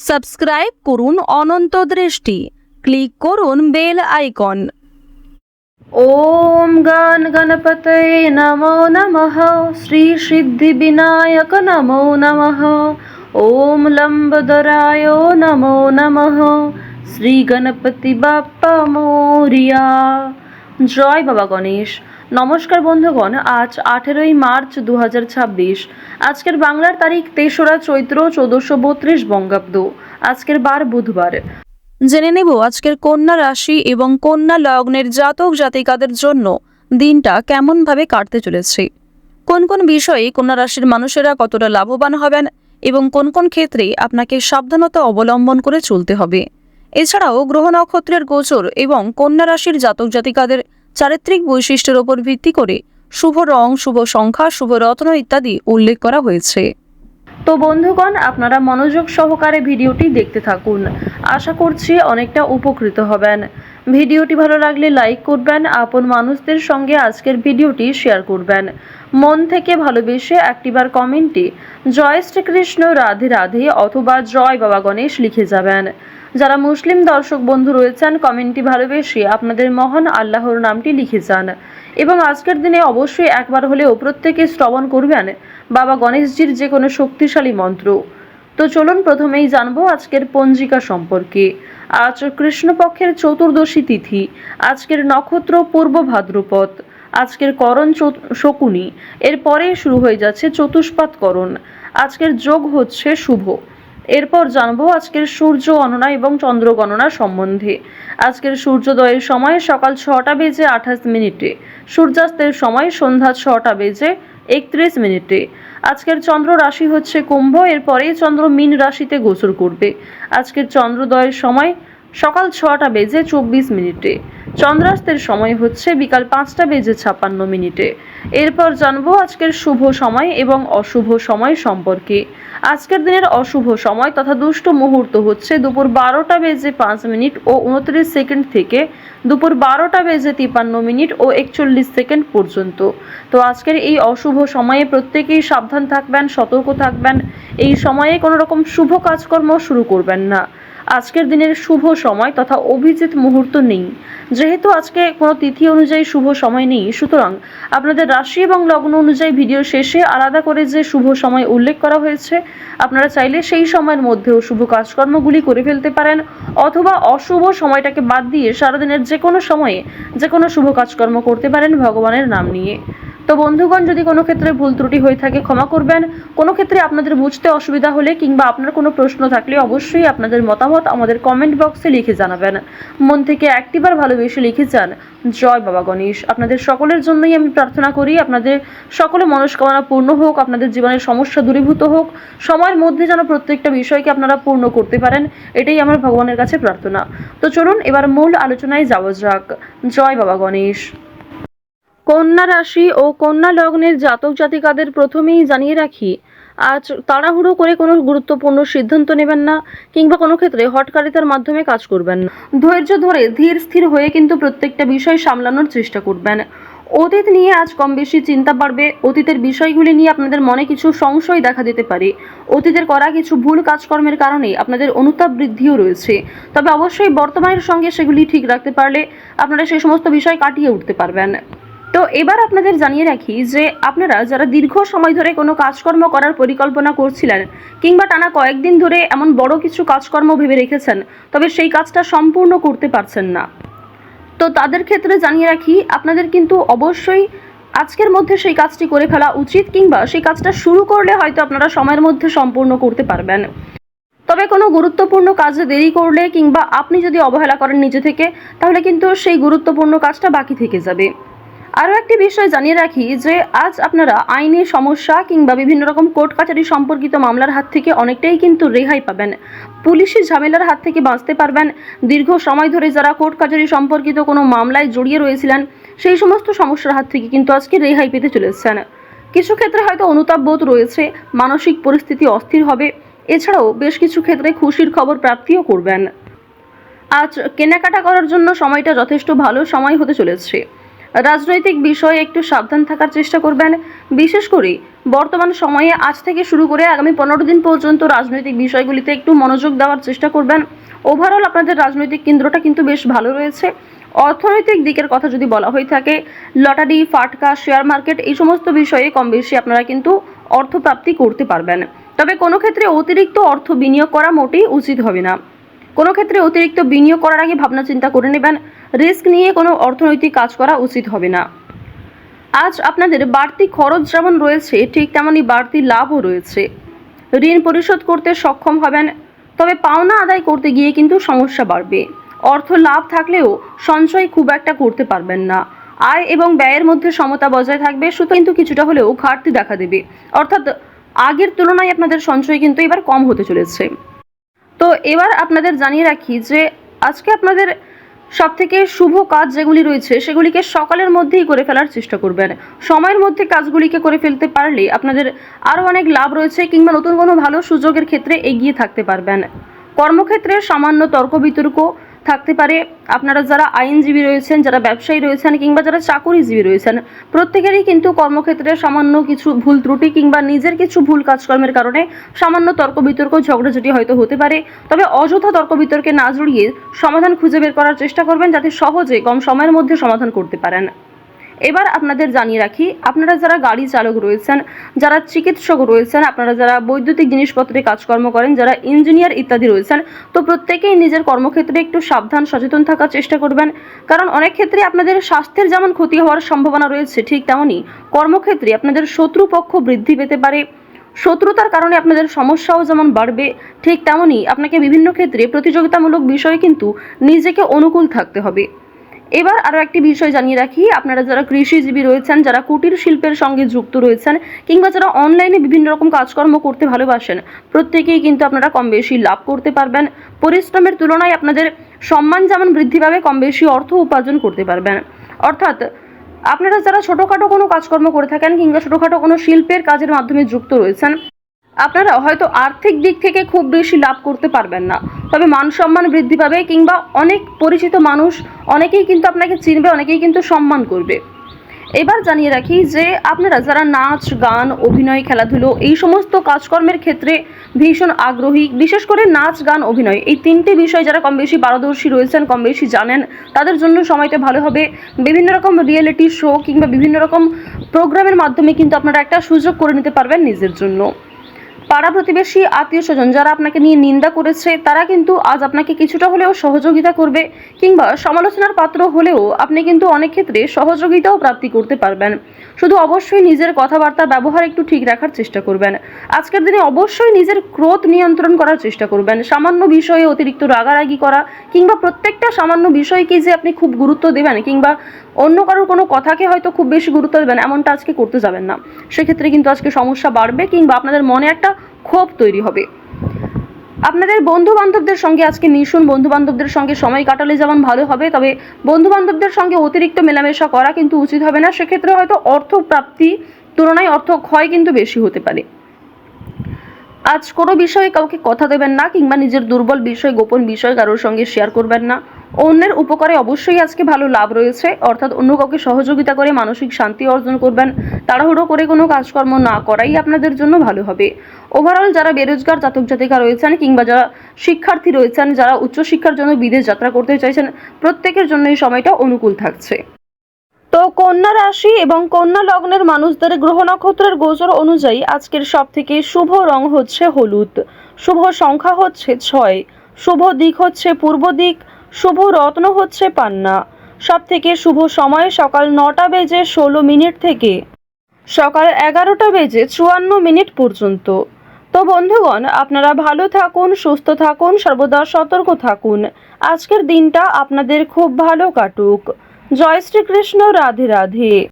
Subscribe করুন অনন্ত দৃষ্টি, click করুন বেল আইকন। ওম গণ গণপতয়ে নমো নমঃ, শ্রী সিদ্ধি বিনায়ক নমো নমঃ, ওম লম্বদরায় নমো নমঃ, শ্রী গণপতি বাপ্পা মোরিয়া। জয় বাবা গণেশ। নমস্কার বন্ধুগণ, আজ 18ই মার্চ 2026। আজকের বাংলার তারিখ 3রা চৈত্র 1432 বঙ্গাব্দ। আজকের বার বুধবার। জেনে নেব আজকের কন্যা রাশি এবং কন্যা লগ্নের জাতক জাতিকাদের জন্য দিনটা কেমনভাবে কাটতে চলেছে, কোন কোন বিষয়ে কন্যা রাশির মানুষেরা কতটা লাভবান হবেন এবং কোন কোন ক্ষেত্রে আপনাকে সাবধানতা অবলম্বন করে চলতে হবে। এছাড়াও গ্রহ নক্ষত্রের গোচর এবং কন্যা রাশির জাতক জাতিকাদের চারিত্রিক বৈশিষ্ট্যের উপর ভিত্তি করে শুভ রং, শুভ সংখ্যা, শুভ রত্ন ইত্যাদি উল্লেখ করা হয়েছে। তো বন্ধুগণ, আপনারা মনোযোগ সহকারে ভিডিওটি দেখতে থাকুন। আশা করছি অনেকটা উপকৃত হবেন। ভিডিওটি ভালো লাগলে লাইক করবেন, আপন মানুষদের সঙ্গে আজকের ভিডিওটি শেয়ার করবেন। মন থেকে ভালোবেসে একটিবার কমেন্টে জয় শ্রীকৃষ্ণ, রাধে রাধে অথবা জয় বাবা গণেশ লিখে যাবেন। যারা মুসলিম দর্শক বন্ধু রয়েছেন, কমেন্টটি ভালোবেসে আপনাদের মহান আল্লাহর নামটি লিখে যান এবং আজকের দিনে অবশ্যই একবার হলেও প্রত্যেকে শ্রবণ করবেন বাবা গণেশজির যে কোনো শক্তিশালী মন্ত্র। তো চলুন প্রথমেই জানবো আজকের পঞ্জিকা সম্পর্কে। আজ কৃষ্ণপক্ষের চতুর্দশী তিথি। আজকের নক্ষত্র পূর্ব ভাদ্রপদ। আজকের করণ শকুনি। এরপরে শুরু হয়ে যাচ্ছে চতুষ্পাদ করণ। আজকের যোগ হচ্ছে শুভ। এরপর জানবো আজকের সূর্য গণনা এবং চন্দ্র গণনা সম্বন্ধে। আজকের সূর্যোদয়ের সময় সকাল 6টা বেজে 28 মিনিটে, সূর্যাস্তের সময় সন্ধ্যা 6টা বেজে 31 মিনিটে। আজকের চন্দ্র রাশি হচ্ছে কুম্ভ। এরপরে চন্দ্র মীন রাশিতে গোচর করবে। আজকের চন্দ্রোদয়ের সময় সকাল 6টা বেজে 24 মিনিটে, চন্দ্রাস্তের সময় হচ্ছে বিকাল 5টা বেজে 56 মিনিটে। এরপর জানবো আজকের শুভ সময় এবং অশুভ সময় সম্পর্কে। আজকের দিনের অশুভ সময় তথা দুষ্ট মুহূর্ত হচ্ছে দুপুর 12টা বেজে 5 মিনিট ও 29 সেকেন্ড থেকে দুপুর 12টা বেজে 53 মিনিট ও 41 সেকেন্ড পর্যন্ত। তো আজকের এই অশুভ সময়ে প্রত্যেকেই সাবধান থাকবেন, সতর্ক থাকবেন। এই সময়ে কোনো রকম শুভ কাজকর্ম শুরু করবেন না। আজকের দিনের শুভ সময় তথা অভিজিৎ মুহূর্ত নেই। যেহেতু আজকে কোনো তিথি অনুযায়ী শুভ সময় নেই, সুতরাং আপনাদের রাশি এবং লগ্ন অনুযায়ী ভিডিও শেষে আলাদা করে যে শুভ সময় উল্লেখ করা হয়েছে, আপনারা চাইলে সেই সময়ের মধ্যেও শুভ কাজকর্মগুলি করে ফেলতে পারেন, অথবা অশুভ সময়টাকে বাদ দিয়ে সারাদিনের যে কোনো সময়ে যে কোনো শুভ কাজকর্ম করতে পারেন ভগবানের নাম নিয়ে। তো বন্ধুগণ, যদি কোনো ক্ষেত্রে ভুল ত্রুটি হয়ে থাকে ক্ষমা করবেন। কোনো ক্ষেত্রে আপনাদের বুঝতে অসুবিধা হলে কিংবা আপনার কোনো প্রশ্ন থাকলে অবশ্যই আপনাদের মতামত আমাদের কমেন্ট বক্সে লিখে জানাবেন। মন থেকে একটিবার ভালোবেসে লিখে যান জয় বাবা গণেশ। আপনাদের সকলের জন্যই আমি প্রার্থনা করি আপনাদের সকলে মনস্কামনা পূর্ণ হোক, আপনাদের জীবনের সমস্যা দূরীভূত হোক, সময়ের মধ্যে যেন প্রত্যেকটা বিষয়কে আপনারা পূর্ণ করতে পারেন, এটাই আমার ভগবানের কাছে প্রার্থনা। তো চলুন এবার মূল আলোচনায় যাওয়া যাক। জয় বাবা গণেশ। কন্যা রাশি ও কন্যা লগ্নের জাতক জাতিকাদের প্রথমেই জানিয়ে রাখি, আজ তাড়াহুড়ো করে কোনো গুরুত্বপূর্ণ সিদ্ধান্ত নেবেন না কিংবা কোনো ক্ষেত্রে হঠকারিতার মাধ্যমে কাজ করবেন না। ধৈর্য ধরে ধীর স্থির হয়ে কিন্তু প্রত্যেকটা বিষয় সামলানোর চেষ্টা করবেন। অতীত নিয়ে আজ কম বেশি চিন্তা বাড়বে। অতীতের বিষয়গুলি নিয়ে আপনাদের মনে কিছু সংশয় দেখা দিতে পারে। অতীতের করা কিছু ভুল কাজকর্মের কারণে আপনাদের অনুতাপ বৃদ্ধিও রয়েছে। তবে অবশ্যই বর্তমানের সঙ্গে সেগুলি ঠিক রাখতে পারলে আপনারা সেই সমস্ত বিষয় কাটিয়ে উঠতে পারবেন। তো এবার আপনাদের জানিয়ে রাখি যে আপনারা যারা দীর্ঘ সময় ধরে কোনো কাজকর্ম করার পরিকল্পনা করছিলেন কিংবা টানা কয়েকদিন ধরে এমন বড় কিছু কাজকর্ম ভেবে রেখেছেন, তবে সেই কাজটা সম্পূর্ণ করতে পারছেন না, তো তাদের ক্ষেত্রে জানিয়ে রাখি আপনাদের কিন্তু অবশ্যই আজকের মধ্যে সেই কাজটি করে ফেলা উচিত, কিংবা সেই কাজটা শুরু করলে হয়তো আপনারা সময়ের মধ্যে সম্পূর্ণ করতে পারবেন। তবে কোনো গুরুত্বপূর্ণ কাজে দেরি করলে কিংবা আপনি যদি অবহেলা করেন নিজে থেকে, তাহলে কিন্তু সেই গুরুত্বপূর্ণ কাজটা বাকি থেকে যাবে। আরও একটি বিষয় জানিয়ে রাখি যে আজ আপনারা আইনি সমস্যা কিংবা বিভিন্ন রকম কোর্ট কাছারি সম্পর্কিত মামলার হাত থেকে অনেকটাই কিন্তু রেহাই পাবেন। পুলিশি ঝামেলার হাত থেকে বাঁচতে পারবেন। দীর্ঘ সময় ধরে যারা কোর্ট কাছারি সম্পর্কিত কোনো মামলায় জড়িয়ে রয়েছিলেন, সেই সমস্ত সমস্যার হাত থেকে কিন্তু আজকে রেহাই পেতে চলেছেন। কিছু ক্ষেত্রে হয়তো অনুতাপ বোধ রয়েছে, মানসিক পরিস্থিতি অস্থির হবে। এছাড়াও বেশ কিছু ক্ষেত্রে খুশির খবর প্রাপ্তিও করবেন। আজ কেনাকাটা করার জন্য সময়টা যথেষ্ট ভালো সময় হতে চলেছে। রাজনৈতিক বিষয়ে একটু সাবধান থাকার চেষ্টা করবেন। বিশেষ করে বর্তমান সময়ে আজ থেকে শুরু করে আগামী 15 দিন পর্যন্ত রাজনৈতিক বিষয়গুলিতে একটু মনোযোগ দেওয়ার চেষ্টা করবেন। ওভারঅল আপনাদের রাজনৈতিক কেন্দ্রটা কিন্তু বেশ ভালো রয়েছে। অর্থনৈতিক দিকের কথা যদি বলা হয়ে থাকে, লটারি, ফাটকা, শেয়ার মার্কেট এই সমস্ত বিষয়ে কম বেশি আপনারা কিন্তু অর্থপ্রাপ্তি করতে পারবেন। তবে কোনো ক্ষেত্রে অতিরিক্ত অর্থ বিনিয়োগ করা মোটেই উচিত হবে না। কোনো ক্ষেত্রে অতিরিক্ত বিনিয়োগ করার আগে ভাবনা চিন্তা করে নেবেন। রিস্ক নিয়ে কোনো অর্থনৈতিক কাজ করা উচিত হবে না। আজ আপনাদের বাড়তি খরচ যেমন রয়েছে, ঠিক তেমনই বাড়তি লাভও রয়েছে। ঋণ পরিশোধ করতে সক্ষম হবেন, তবে পাওনা আদায় করতে গিয়ে কিন্তু সমস্যা বাড়বে। অর্থ লাভ থাকলেও সঞ্চয় খুব একটা করতে পারবেন না। আয় এবং ব্যয়ের মধ্যে সমতা বজায় থাকবে, শুধু কিন্তু কিছুটা হলেও ঘাটতি দেখা দেবে। অর্থাৎ আগের তুলনায় আপনাদের সঞ্চয় কিন্তু এবার কম হতে চলেছে। তো এবার আপনাদের জানিয়ে রাখি যে আজকে আপনাদের সবথেকে শুভ কাজ যেগুলি রয়েছে সেগুলিকে সকালের মধ্যেই করে ফেলার চেষ্টা করবেন। সময়ের মধ্যে কাজগুলিকে করে ফেলতে পারলে আপনাদের আরও অনেক লাভ রয়েছে, কিংবা নতুন কোনো ভালো সুযোগের ক্ষেত্রে এগিয়ে থাকতে পারবেন। কর্মক্ষেত্রে সামান্য তর্ক বিতর্ক থাকতে পারে। আপনারা যারা আইনজীবী রয়েছেন, যারা ব্যবসায়ী রয়েছেন, কিংবা যারা চাকুরিজীবী রয়েছেন, প্রত্যেকেরই কিন্তু কর্মক্ষেত্রে সামান্য কিছু ভুল ত্রুটি কিংবা নিজের কিছু ভুল কাজকর্মের কারণে সামান্য তর্ক বিতর্ক, ঝগড়াঝাটি হয়তো হতে পারে। তবে অযথা তর্ক বিতর্কে না জড়িয়ে সমাধান খুঁজে বের করার চেষ্টা করবেন, যাতে সহজে কম সময়ের মধ্যে সমাধান করতে পারেন। এবার আপনাদের জানিয়ে রাখি, আপনারা যারা গাড়ি চালক রয়েছেন, যারা চিকিৎসক রয়েছেন, আপনারা যারা বৈদ্যুতিক জিনিসপত্রে কাজকর্ম করেন, যারা ইঞ্জিনিয়ার ইত্যাদি রয়েছেন, তো প্রত্যেকেই নিজের কর্মক্ষেত্রে একটু সাবধান সচেতন থাকার চেষ্টা করবেন। কারণ অনেক ক্ষেত্রে আপনাদের স্বাস্থ্যের যেমন ক্ষতি হওয়ার সম্ভাবনা রয়েছে, ঠিক তেমনই কর্মক্ষেত্রে আপনাদের শত্রুপক্ষ বৃদ্ধি পেতে পারে। শত্রুতার কারণে আপনাদের সমস্যাও যেমন বাড়বে, ঠিক তেমনই আপনাকে বিভিন্ন ক্ষেত্রে প্রতিযোগিতামূলক বিষয়ে কিন্তু নিজেকে অনুকূল থাকতে হবে। এবার আরও একটি বিষয় জানিয়ে রাখি, আপনারা যারা কৃষিজীবী রয়েছেন, যারা কুটির শিল্পের সঙ্গে যুক্ত রয়েছেন, কিংবা যারা অনলাইনে বিভিন্ন রকম কাজকর্ম করতে ভালোবাসেন, প্রত্যেকেই কিন্তু আপনারা কম বেশি লাভ করতে পারবেন। পরিশ্রমের তুলনায় আপনাদের সম্মান যেমন বৃদ্ধি পাবে, কম বেশি অর্থ উপার্জন করতে পারবেন। অর্থাৎ আপনারা যারা ছোটোখাটো কোনো কাজকর্ম করে থাকেন, কিংবা ছোটোখাটো কোনো শিল্পের কাজের মাধ্যমে যুক্ত রয়েছেন, আপনারা হয়তো আর্থিক দিক থেকে খুব বেশি লাভ করতে পারবেন না, তবে মান সম্মান বৃদ্ধি পাবে, কিংবা অনেক পরিচিত মানুষ অনেকেই কিন্তু আপনাকে চিনবে, অনেকেই কিন্তু সম্মান করবে। এবার জানিয়ে রাখি যে আপনারা যারা নাচ, গান, অভিনয়, খেলাধুলো এই সমস্ত কাজকর্মের ক্ষেত্রে ভীষণ আগ্রহী, বিশেষ করে নাচ, গান, অভিনয় এই তিনটে বিষয় যারা কম বেশি পারদর্শী রয়েছেন, কম বেশি জানেন, তাদের জন্য সময়টা ভালো হবে। বিভিন্ন রকম রিয়েলিটি শো কিংবা বিভিন্ন রকম প্রোগ্রামের মাধ্যমে কিন্তু আপনারা একটা সুযোগ করে নিতে পারবেন নিজের জন্য। পাড়া প্রতিবেশী, আত্মীয় স্বজন যারা আপনাকে নিয়ে নিন্দা করেছে, তারা কিন্তু আজ আপনাকে কিছুটা হলেও সহযোগিতা করবে, কিংবা সমালোচনার পাত্র হলেও আপনি কিন্তু অনেক ক্ষেত্রে সহযোগিতাও প্রাপ্তি করতে পারবেন। শুধু অবশ্যই নিজের কথাবার্তা ব্যবহার একটু ঠিক রাখার চেষ্টা করবেন। আজকের দিনে অবশ্যই নিজের ক্রোধ নিয়ন্ত্রণ করার চেষ্টা করবেন। সামান্য বিষয়ে অতিরিক্ত রাগারাগি করা, কিংবা প্রত্যেকটা সামান্য বিষয়কে যে আপনি খুব গুরুত্ব দেবেন, কিংবা অন্য কারোর কোনো কথাকে হয়তো খুব বেশি গুরুত্ব দেবেন, এমনটা আজকে করতে যাবেন না। সেক্ষেত্রে কিন্তু আজকে সমস্যা বাড়বে, কিংবা আপনাদের মনে একটা ক্ষোভ তৈরি হবে। আপনাদের বন্ধু বান্ধবদের সঙ্গে আজকে মিশুন। বন্ধু বান্ধবদের সঙ্গে সময় কাটালে যেমন ভালো হবে, তবে বন্ধু বান্ধবদের সঙ্গে অতিরিক্ত মেলামেশা করা কিন্তু উচিত হবে না। সেক্ষেত্রে হয়তো অর্থ প্রাপ্তি তুলনায় অর্থ ক্ষয় কিন্তু বেশি হতে পারে। আজ কোনো বিষয়ে কাউকে কথা দেবেন না, কিংবা নিজের দুর্বল বিষয়, গোপন বিষয় কারোর সঙ্গে শেয়ার করবেন না। অন্যের উপকারে অবশ্যই আজকে ভালো লাভ রয়েছে, অর্থাৎ অন্য কাউকে সহযোগিতা করে মানসিক শান্তি অর্জন করবেন। তাড়াহুড়ো করে কোনো কাজকর্ম না করাই আপনাদের জন্য ভালো হবে। ওভারঅল যারা বেরোজগার জাতক জাতিকা রয়েছেন, কিংবা যারা শিক্ষার্থী রয়েছেন, যারা উচ্চশিক্ষার জন্য বিদেশ যাত্রা করতে চাইছেন, প্রত্যেকের জন্য এই সময়টা অনুকূল থাকছে। তো কন্যা রাশি এবং কন্যা লগ্নের মানুষদের গ্রহ নক্ষত্রের গোচর অনুযায়ী আজকের সবথেকে শুভ রং হচ্ছে হলুদ, শুভ সংখ্যা হচ্ছে 6, শুভ দিক হচ্ছে পূর্ব দিক, শুভ রত্ন হচ্ছে পান্না। সবথেকে শুভ সময় সকাল 9:16 থেকে সকাল 11:54 পর্যন্ত। তো বন্ধুগণ, আপনারা ভালো থাকুন, সুস্থ থাকুন, সর্বদা সতর্ক থাকুন। আজকের দিনটা আপনাদের খুব ভালো কাটুক। জয় শ্রীকৃষ্ণ। রাধে রাধে।